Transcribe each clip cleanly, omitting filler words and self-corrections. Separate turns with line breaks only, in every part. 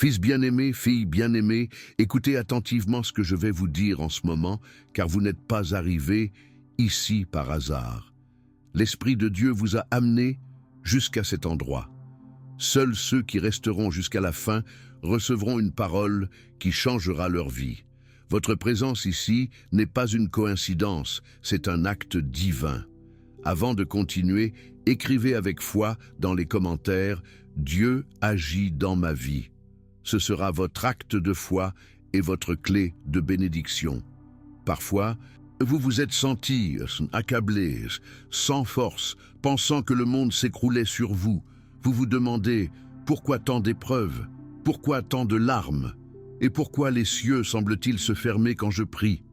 Fils bien-aimé, fille bien-aimée, écoutez attentivement ce que je vais vous dire en ce moment, car vous n'êtes pas arrivés ici par hasard. L'Esprit de Dieu vous a amené jusqu'à cet endroit. Seuls ceux qui resteront jusqu'à la fin recevront une parole qui changera leur vie. Votre présence ici n'est pas une coïncidence, c'est un acte divin. Avant de continuer, écrivez avec foi dans les commentaires « Dieu agit dans ma vie ». Ce sera votre acte de foi et votre clé de bénédiction. Parfois, vous vous êtes senti accablé, sans force, pensant que le monde s'écroulait sur vous. Vous vous demandez pourquoi tant d'épreuves, pourquoi tant de larmes, et pourquoi les cieux semblent-ils se fermer quand je prie.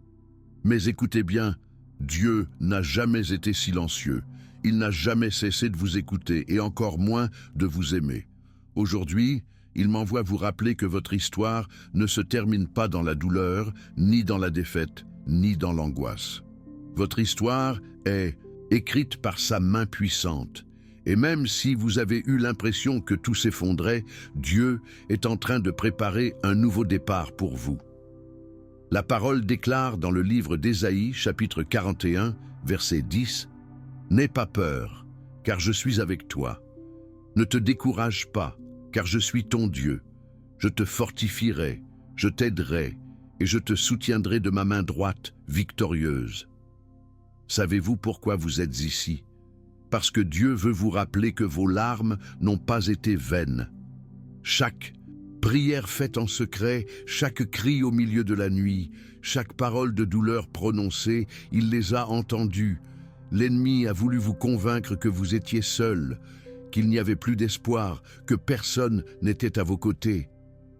Mais écoutez bien, Dieu n'a jamais été silencieux. Il n'a jamais cessé de vous écouter et encore moins de vous aimer. Aujourd'hui, il m'envoie vous rappeler que votre histoire ne se termine pas dans la douleur, ni dans la défaite, ni dans l'angoisse. Votre histoire est écrite par sa main puissante. Et même si vous avez eu l'impression que tout s'effondrait, Dieu est en train de préparer un nouveau départ pour vous. La parole déclare dans le livre d'Ésaïe, chapitre 41, verset 10, « N'aie pas peur, car je suis avec toi. Ne te décourage pas, car je suis ton Dieu. Je te fortifierai, je t'aiderai, et je te soutiendrai de ma main droite victorieuse. » Savez-vous pourquoi vous êtes ici? Parce que Dieu veut vous rappeler que vos larmes n'ont pas été vaines. Chaque prière faite en secret, chaque cri au milieu de la nuit, chaque parole de douleur prononcée, il les a entendues. L'ennemi a voulu vous convaincre que vous étiez seul, qu'il n'y avait plus d'espoir, que personne n'était à vos côtés.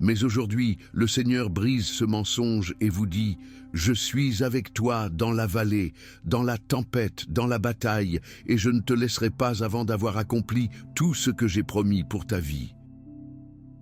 Mais aujourd'hui, le Seigneur brise ce mensonge et vous dit « Je suis avec toi dans la vallée, dans la tempête, dans la bataille, et je ne te laisserai pas avant d'avoir accompli tout ce que j'ai promis pour ta vie. »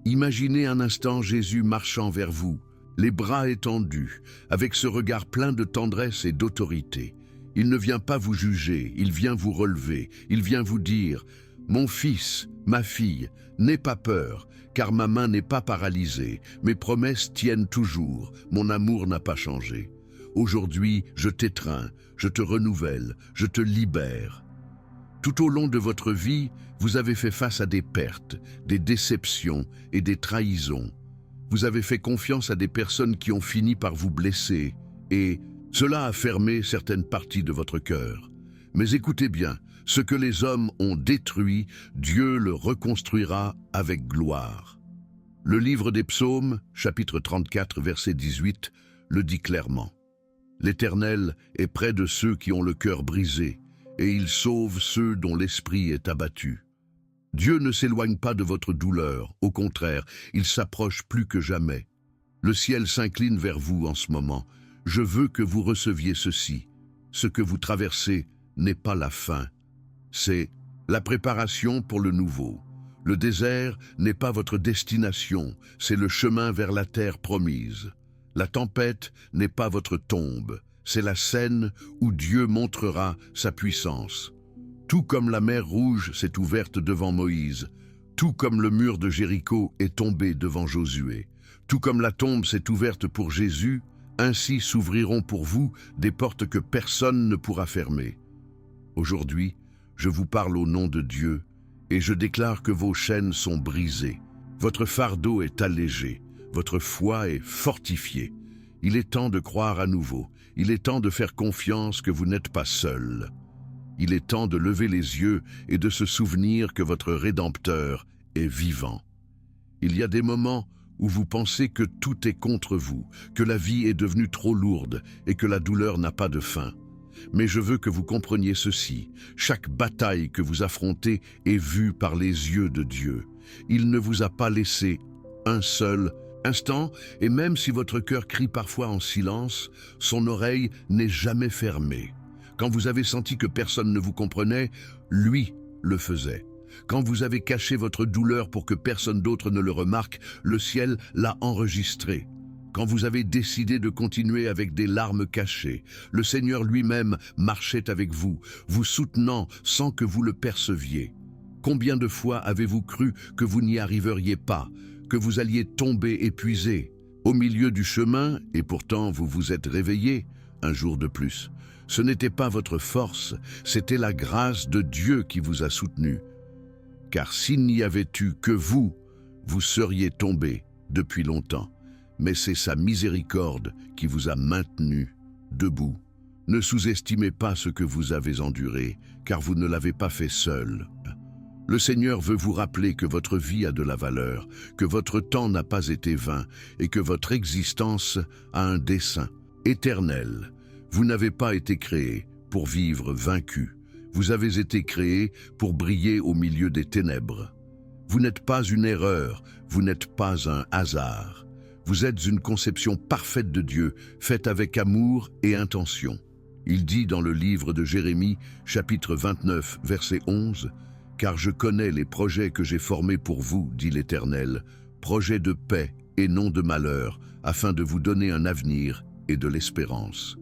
Imaginez un instant Jésus marchant vers vous, les bras étendus, avec ce regard plein de tendresse et d'autorité. Il ne vient pas vous juger, il vient vous relever, il vient vous dire « Mon fils, ma fille, n'aie pas peur, car ma main n'est pas paralysée, mes promesses tiennent toujours, mon amour n'a pas changé. Aujourd'hui, je t'étreins, je te renouvelle, je te libère. » Tout au long de votre vie, vous avez fait face à des pertes, des déceptions et des trahisons. Vous avez fait confiance à des personnes qui ont fini par vous blesser, et cela a fermé certaines parties de votre cœur. Mais écoutez bien, ce que les hommes ont détruit, Dieu le reconstruira avec gloire. Le livre des Psaumes, chapitre 34, verset 18, le dit clairement. L'Éternel est près de ceux qui ont le cœur brisé, et il sauve ceux dont l'esprit est abattu. Dieu ne s'éloigne pas de votre douleur, au contraire, il s'approche plus que jamais. Le ciel s'incline vers vous en ce moment. Je veux que vous receviez ceci. Ce que vous traversez n'est pas la fin. C'est la préparation pour le nouveau. Le désert n'est pas votre destination, c'est le chemin vers la terre promise. La tempête n'est pas votre tombe, c'est la scène où Dieu montrera sa puissance. Tout comme la mer Rouge s'est ouverte devant Moïse, tout comme le mur de Jéricho est tombé devant Josué, tout comme la tombe s'est ouverte pour Jésus, ainsi s'ouvriront pour vous des portes que personne ne pourra fermer. Aujourd'hui, je vous parle au nom de Dieu et je déclare que vos chaînes sont brisées. Votre fardeau est allégé, votre foi est fortifiée. Il est temps de croire à nouveau. Il est temps de faire confiance que vous n'êtes pas seul. Il est temps de lever les yeux et de se souvenir que votre Rédempteur est vivant. Il y a des moments où vous pensez que tout est contre vous, que la vie est devenue trop lourde et que la douleur n'a pas de fin. Mais je veux que vous compreniez ceci. Chaque bataille que vous affrontez est vue par les yeux de Dieu. Il ne vous a pas laissé un seul instant, et même si votre cœur crie parfois en silence, son oreille n'est jamais fermée. Quand vous avez senti que personne ne vous comprenait, lui le faisait. Quand vous avez caché votre douleur pour que personne d'autre ne le remarque, le ciel l'a enregistré. Quand vous avez décidé de continuer avec des larmes cachées, le Seigneur lui-même marchait avec vous, vous soutenant sans que vous le perceviez. Combien de fois avez-vous cru que vous n'y arriveriez pas, que vous alliez tomber épuisé au milieu du chemin, et pourtant vous vous êtes réveillé un jour de plus. Ce n'était pas votre force, c'était la grâce de Dieu qui vous a soutenu. Car s'il n'y avait eu que vous, vous seriez tombé depuis longtemps. Mais c'est sa miséricorde qui vous a maintenu debout. Ne sous-estimez pas ce que vous avez enduré, car vous ne l'avez pas fait seul. Le Seigneur veut vous rappeler que votre vie a de la valeur, que votre temps n'a pas été vain et que votre existence a un dessein éternel. Vous n'avez pas été créé pour vivre vaincu. Vous avez été créé pour briller au milieu des ténèbres. Vous n'êtes pas une erreur, vous n'êtes pas un hasard. Vous êtes une conception parfaite de Dieu, faite avec amour et intention. Il dit dans le livre de Jérémie, chapitre 29, verset 11, « Car je connais les projets que j'ai formés pour vous, dit l'Éternel, projets de paix et non de malheur, afin de vous donner un avenir et de l'espérance. »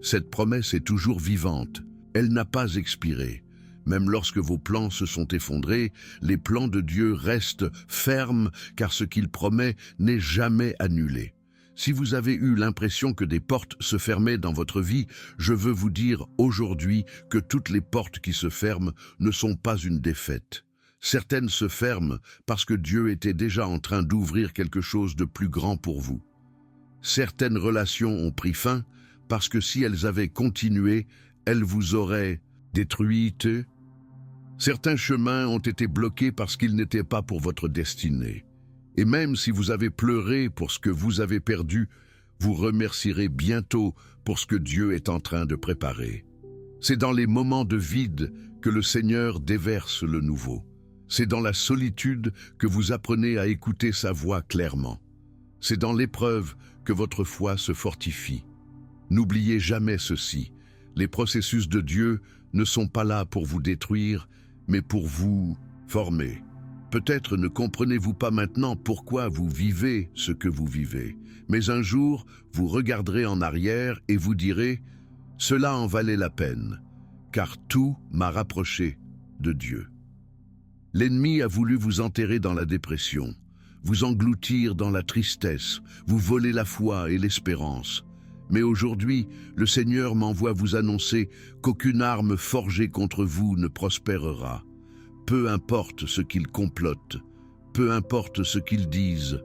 Cette promesse est toujours vivante, elle n'a pas expiré. Même lorsque vos plans se sont effondrés, les plans de Dieu restent fermes car ce qu'il promet n'est jamais annulé. Si vous avez eu l'impression que des portes se fermaient dans votre vie, je veux vous dire aujourd'hui que toutes les portes qui se ferment ne sont pas une défaite. Certaines se ferment parce que Dieu était déjà en train d'ouvrir quelque chose de plus grand pour vous. Certaines relations ont pris fin parce que si elles avaient continué, elles vous auraient détruite. Certains chemins ont été bloqués parce qu'ils n'étaient pas pour votre destinée. Et même si vous avez pleuré pour ce que vous avez perdu, vous remercierez bientôt pour ce que Dieu est en train de préparer. C'est dans les moments de vide que le Seigneur déverse le nouveau. C'est dans la solitude que vous apprenez à écouter sa voix clairement. C'est dans l'épreuve que votre foi se fortifie. N'oubliez jamais ceci, les processus de Dieu ne sont pas là pour vous détruire, mais pour vous former. Peut-être ne comprenez-vous pas maintenant pourquoi vous vivez ce que vous vivez, mais un jour, vous regarderez en arrière et vous direz « Cela en valait la peine, car tout m'a rapproché de Dieu. » L'ennemi a voulu vous enterrer dans la dépression, vous engloutir dans la tristesse, vous voler la foi et l'espérance. Mais aujourd'hui, le Seigneur m'envoie vous annoncer qu'aucune arme forgée contre vous ne prospérera. Peu importe ce qu'ils complotent, peu importe ce qu'ils disent,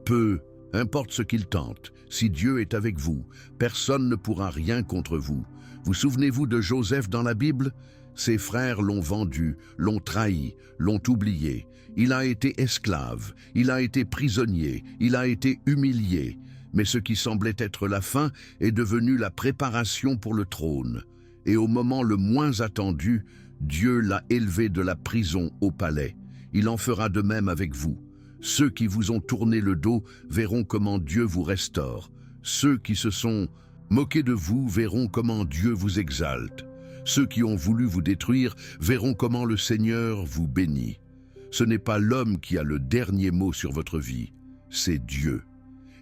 peu importe ce qu'ils tentent, si Dieu est avec vous, personne ne pourra rien contre vous. Vous souvenez-vous de Joseph dans la Bible? Ses frères l'ont vendu, l'ont trahi, l'ont oublié. Il a été esclave, il a été prisonnier, il a été humilié. Mais ce qui semblait être la fin est devenu la préparation pour le trône. Et au moment le moins attendu, Dieu l'a élevé de la prison au palais. Il en fera de même avec vous. Ceux qui vous ont tourné le dos verront comment Dieu vous restaure. Ceux qui se sont moqués de vous verront comment Dieu vous exalte. Ceux qui ont voulu vous détruire verront comment le Seigneur vous bénit. Ce n'est pas l'homme qui a le dernier mot sur votre vie, c'est Dieu.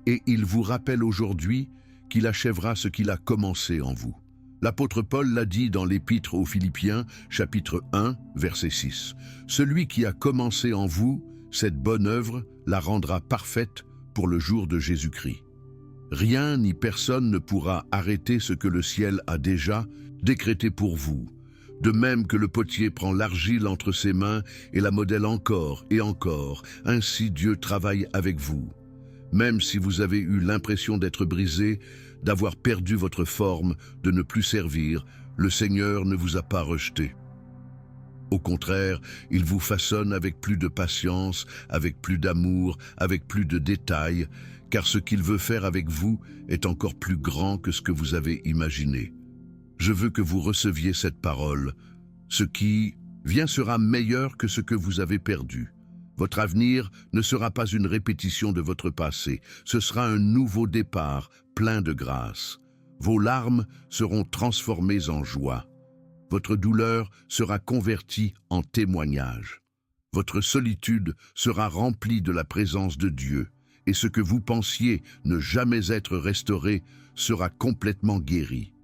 Et il vous rappelle aujourd'hui qu'il achèvera ce qu'il a commencé en vous. L'apôtre Paul l'a dit dans l'Épître aux Philippiens, chapitre 1, verset 6. « Celui qui a commencé en vous, cette bonne œuvre, la rendra parfaite pour le jour de Jésus-Christ. » Rien ni personne ne pourra arrêter ce que le ciel a déjà décrété pour vous. De même que le potier prend l'argile entre ses mains et la modèle encore et encore, ainsi Dieu travaille avec vous. Même si vous avez eu l'impression d'être brisé, d'avoir perdu votre forme, de ne plus servir, le Seigneur ne vous a pas rejeté. Au contraire, il vous façonne avec plus de patience, avec plus d'amour, avec plus de détails, car ce qu'il veut faire avec vous est encore plus grand que ce que vous avez imaginé. Je veux que vous receviez cette parole. Ce qui vient sera meilleur que ce que vous avez perdu. Votre avenir ne sera pas une répétition de votre passé, ce sera un nouveau départ, plein de grâce. Vos larmes seront transformées en joie. Votre douleur sera convertie en témoignage. Votre solitude sera remplie de la présence de Dieu, et ce que vous pensiez ne jamais être restauré sera complètement guéri.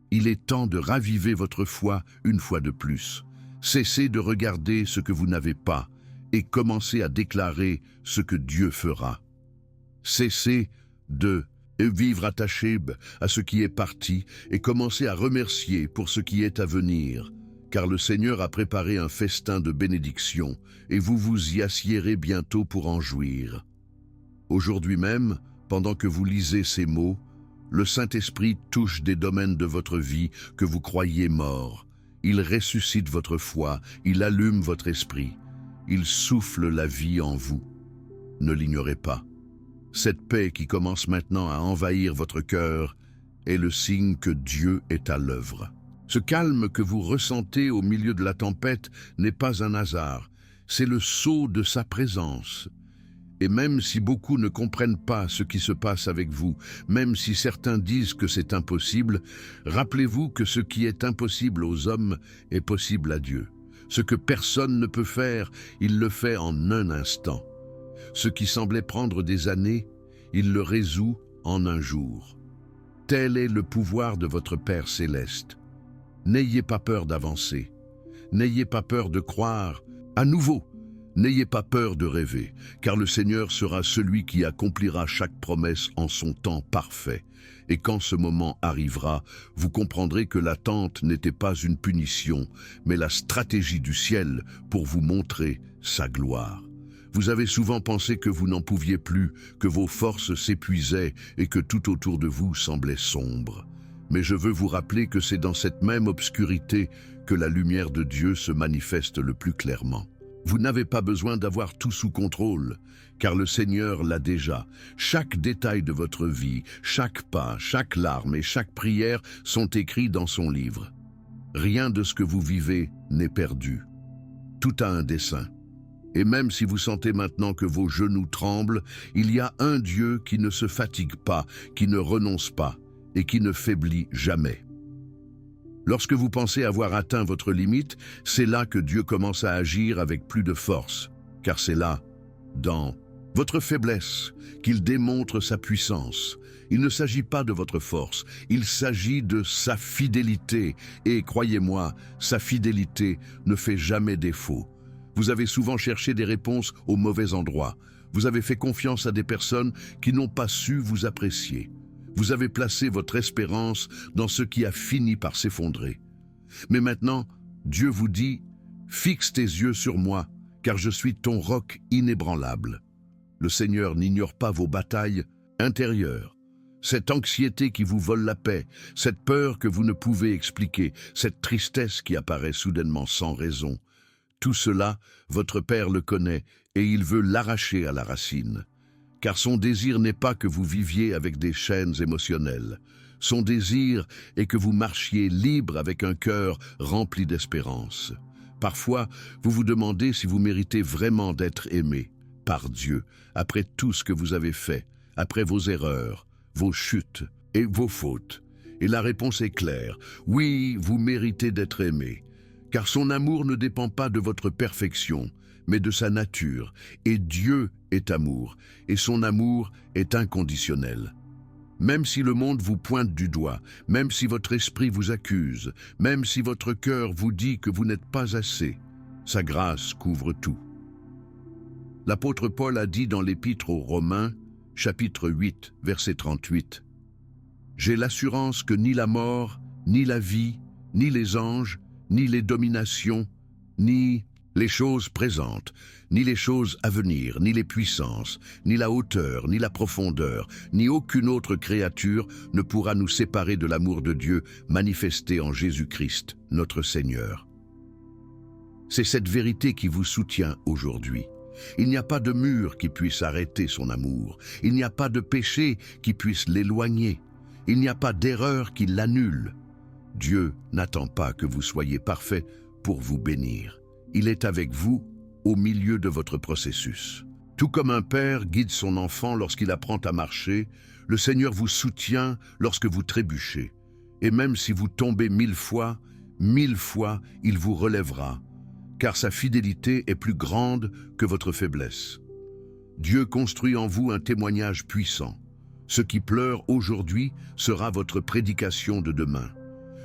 Il est temps de raviver votre foi une fois de plus. Cessez de regarder ce que vous n'avez pas, et commencez à déclarer ce que Dieu fera. Cessez de vivre attaché à ce qui est parti et commencez à remercier pour ce qui est à venir, car le Seigneur a préparé un festin de bénédiction et vous vous y assiérez bientôt pour en jouir. Aujourd'hui même, pendant que vous lisez ces mots, le Saint-Esprit touche des domaines de votre vie que vous croyiez morts. Il ressuscite votre foi, il allume votre esprit, il souffle la vie en vous. Ne l'ignorez pas. Cette paix qui commence maintenant à envahir votre cœur est le signe que Dieu est à l'œuvre. Ce calme que vous ressentez au milieu de la tempête n'est pas un hasard, c'est le sceau de sa présence. Et même si beaucoup ne comprennent pas ce qui se passe avec vous, même si certains disent que c'est impossible, rappelez-vous que ce qui est impossible aux hommes est possible à Dieu. Ce que personne ne peut faire, il le fait en un instant. Ce qui semblait prendre des années, il le résout en un jour. Tel est le pouvoir de votre Père céleste. N'ayez pas peur d'avancer. N'ayez pas peur de croire. À nouveau, n'ayez pas peur de rêver, car le Seigneur sera celui qui accomplira chaque promesse en son temps parfait. Et quand ce moment arrivera, vous comprendrez que l'attente n'était pas une punition, mais la stratégie du ciel pour vous montrer sa gloire. Vous avez souvent pensé que vous n'en pouviez plus, que vos forces s'épuisaient et que tout autour de vous semblait sombre. Mais je veux vous rappeler que c'est dans cette même obscurité que la lumière de Dieu se manifeste le plus clairement. Vous n'avez pas besoin d'avoir tout sous contrôle, car le Seigneur l'a déjà. Chaque détail de votre vie, chaque pas, chaque larme et chaque prière sont écrits dans son livre. Rien de ce que vous vivez n'est perdu. Tout a un dessein. Et même si vous sentez maintenant que vos genoux tremblent, il y a un Dieu qui ne se fatigue pas, qui ne renonce pas et qui ne faiblit jamais. Lorsque vous pensez avoir atteint votre limite, c'est là que Dieu commence à agir avec plus de force, car c'est là, dans votre faiblesse, qu'il démontre sa puissance. Il ne s'agit pas de votre force, il s'agit de sa fidélité, et croyez-moi, sa fidélité ne fait jamais défaut. Vous avez souvent cherché des réponses au mauvais endroit. Vous avez fait confiance à des personnes qui n'ont pas su vous apprécier. Vous avez placé votre espérance dans ce qui a fini par s'effondrer. Mais maintenant, Dieu vous dit « Fixe tes yeux sur moi, car je suis ton roc inébranlable. » Le Seigneur n'ignore pas vos batailles intérieures. Cette anxiété qui vous vole la paix, cette peur que vous ne pouvez expliquer, cette tristesse qui apparaît soudainement sans raison. Tout cela, votre Père le connaît et il veut l'arracher à la racine. Car son désir n'est pas que vous viviez avec des chaînes émotionnelles. Son désir est que vous marchiez libre avec un cœur rempli d'espérance. Parfois, vous vous demandez si vous méritez vraiment d'être aimé par Dieu, après tout ce que vous avez fait, après vos erreurs, vos chutes et vos fautes. Et la réponse est claire, oui, vous méritez d'être aimé. Car son amour ne dépend pas de votre perfection, mais de sa nature. Et Dieu est amour, et son amour est inconditionnel. Même si le monde vous pointe du doigt, même si votre esprit vous accuse, même si votre cœur vous dit que vous n'êtes pas assez, sa grâce couvre tout. L'apôtre Paul a dit dans l'Épître aux Romains, chapitre 8, verset 38, « J'ai l'assurance que ni la mort, ni la vie, ni les anges, ni les dominations, ni les choses présentes, ni les choses à venir, ni les puissances, ni la hauteur, ni la profondeur, ni aucune autre créature ne pourra nous séparer de l'amour de Dieu manifesté en Jésus-Christ, notre Seigneur. » C'est cette vérité qui vous soutient aujourd'hui. Il n'y a pas de mur qui puisse arrêter son amour. Il n'y a pas de péché qui puisse l'éloigner. Il n'y a pas d'erreur qui l'annule. Dieu n'attend pas que vous soyez parfait pour vous bénir. Il est avec vous au milieu de votre processus. Tout comme un père guide son enfant lorsqu'il apprend à marcher, le Seigneur vous soutient lorsque vous trébuchez. Et même si vous tombez 1000 fois, il vous relèvera, car sa fidélité est plus grande que votre faiblesse. Dieu construit en vous un témoignage puissant. Ce qui pleure aujourd'hui sera votre prédication de demain.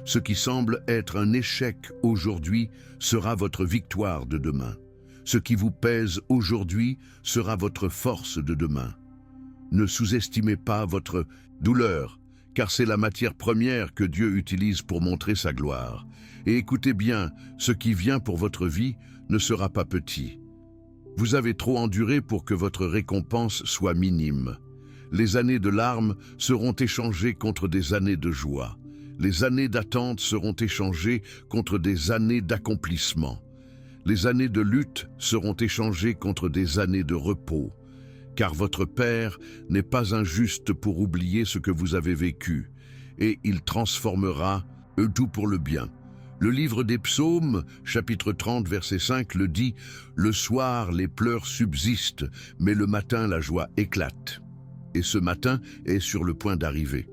Ce qui semble être un échec aujourd'hui sera votre victoire de demain. Ce qui vous pèse aujourd'hui sera votre force de demain. Ne sous-estimez pas votre douleur, car c'est la matière première que Dieu utilise pour montrer sa gloire. Et écoutez bien, ce qui vient pour votre vie ne sera pas petit. Vous avez trop enduré pour que votre récompense soit minime. Les années de larmes seront échangées contre des années de joie. Les années d'attente seront échangées contre des années d'accomplissement. Les années de lutte seront échangées contre des années de repos. Car votre Père n'est pas injuste pour oublier ce que vous avez vécu, et il transformera tout pour le bien. Le livre des Psaumes, chapitre 30, verset 5, le dit « Le soir, les pleurs subsistent, mais le matin, la joie éclate. » Et ce matin est sur le point d'arriver.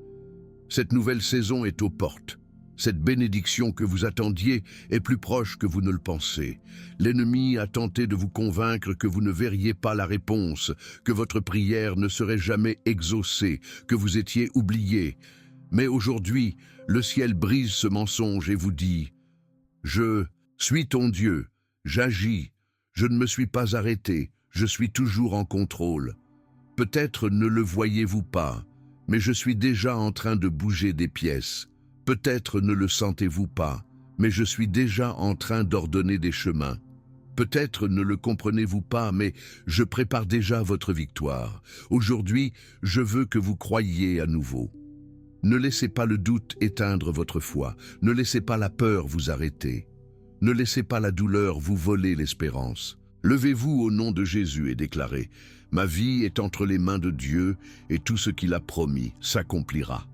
Cette nouvelle saison est aux portes. Cette bénédiction que vous attendiez est plus proche que vous ne le pensez. L'ennemi a tenté de vous convaincre que vous ne verriez pas la réponse, que votre prière ne serait jamais exaucée, que vous étiez oublié. Mais aujourd'hui, le ciel brise ce mensonge et vous dit « Je suis ton Dieu, j'agis, je ne me suis pas arrêté, je suis toujours en contrôle. Peut-être ne le voyez-vous pas, mais je suis déjà en train de bouger des pièces. Peut-être ne le sentez-vous pas, mais je suis déjà en train d'ordonner des chemins. Peut-être ne le comprenez-vous pas, mais je prépare déjà votre victoire. Aujourd'hui, je veux que vous croyiez à nouveau. Ne laissez pas le doute éteindre votre foi. Ne laissez pas la peur vous arrêter. Ne laissez pas la douleur vous voler l'espérance. Levez-vous au nom de Jésus et déclarez « Ma vie est entre les mains de Dieu et tout ce qu'il a promis s'accomplira. »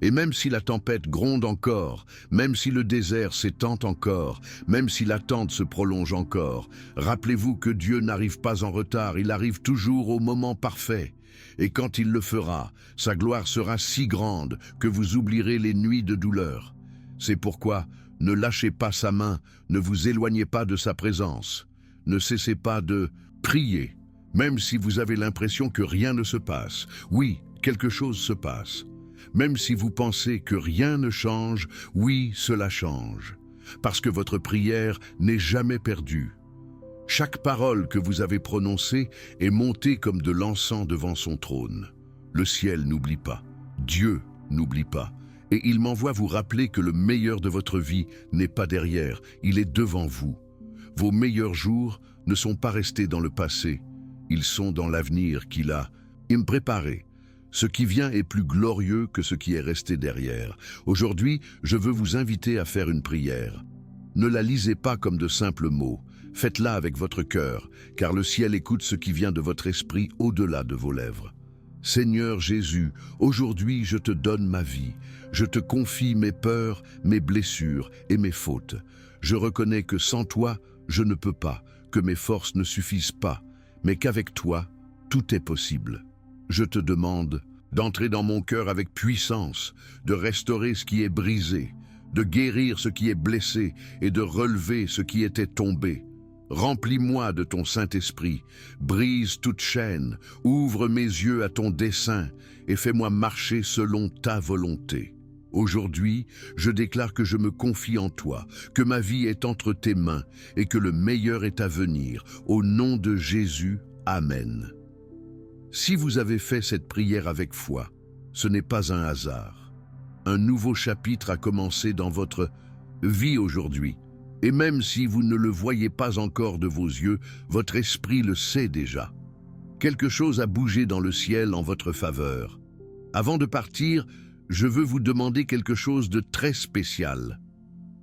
Et même si la tempête gronde encore, même si le désert s'étend encore, même si l'attente se prolonge encore, rappelez-vous que Dieu n'arrive pas en retard, il arrive toujours au moment parfait. Et quand il le fera, sa gloire sera si grande que vous oublierez les nuits de douleur. C'est pourquoi ne lâchez pas sa main, ne vous éloignez pas de sa présence. Ne cessez pas de prier, même si vous avez l'impression que rien ne se passe. Oui, quelque chose se passe. Même si vous pensez que rien ne change, oui, cela change. Parce que votre prière n'est jamais perdue. Chaque parole que vous avez prononcée est montée comme de l'encens devant son trône. Le ciel n'oublie pas, Dieu n'oublie pas, et il m'envoie vous rappeler que le meilleur de votre vie n'est pas derrière, il est devant vous. Vos meilleurs jours ne sont pas restés dans le passé, ils sont dans l'avenir qu'il a préparé. Ce qui vient est plus glorieux que ce qui est resté derrière. Aujourd'hui, je veux vous inviter à faire une prière. Ne la lisez pas comme de simples mots. Faites-la avec votre cœur, car le ciel écoute ce qui vient de votre esprit au-delà de vos lèvres. Seigneur Jésus, aujourd'hui je te donne ma vie. Je te confie mes peurs, mes blessures et mes fautes. Je reconnais que sans toi, je ne peux pas, que mes forces ne suffisent pas, mais qu'avec toi, tout est possible. Je te demande d'entrer dans mon cœur avec puissance, de restaurer ce qui est brisé, de guérir ce qui est blessé et de relever ce qui était tombé. Remplis-moi de ton Saint-Esprit, brise toute chaîne, ouvre mes yeux à ton dessein et fais-moi marcher selon ta volonté. Aujourd'hui, je déclare que je me confie en toi, que ma vie est entre tes mains et que le meilleur est à venir. Au nom de Jésus, Amen. Si vous avez fait cette prière avec foi, ce n'est pas un hasard. Un nouveau chapitre a commencé dans votre vie aujourd'hui. Et même si vous ne le voyez pas encore de vos yeux, votre esprit le sait déjà. Quelque chose a bougé dans le ciel en votre faveur. Avant de partir, je veux vous demander quelque chose de très spécial.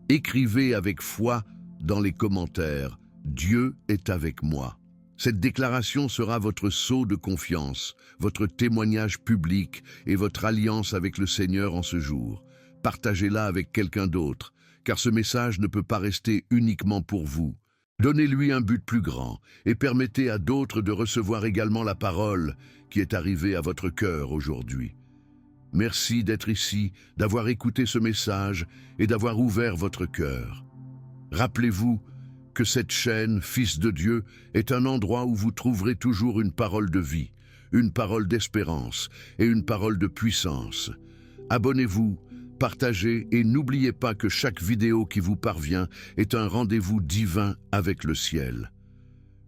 Écrivez avec foi dans les commentaires « Dieu est avec moi ». Cette déclaration sera votre sceau de confiance, votre témoignage public et votre alliance avec le Seigneur en ce jour. Partagez-la avec quelqu'un d'autre, car ce message ne peut pas rester uniquement pour vous. Donnez-lui un but plus grand et permettez à d'autres de recevoir également la parole qui est arrivée à votre cœur aujourd'hui. Merci d'être ici, d'avoir écouté ce message et d'avoir ouvert votre cœur. Rappelez-vous que cette chaîne, Fils de Dieu, est un endroit où vous trouverez toujours une parole de vie, une parole d'espérance et une parole de puissance. Abonnez-vous, partagez et n'oubliez pas que chaque vidéo qui vous parvient est un rendez-vous divin avec le ciel.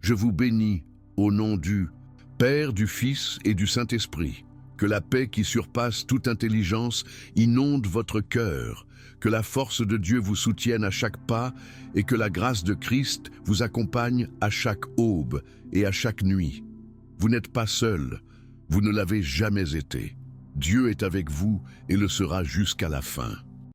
Je vous bénis au nom du Père, du Fils et du Saint-Esprit. Que la paix qui surpasse toute intelligence inonde votre cœur, que la force de Dieu vous soutienne à chaque pas et que la grâce de Christ vous accompagne à chaque aube et à chaque nuit. Vous n'êtes pas seul, vous ne l'avez jamais été. Dieu est avec vous et le sera jusqu'à la fin.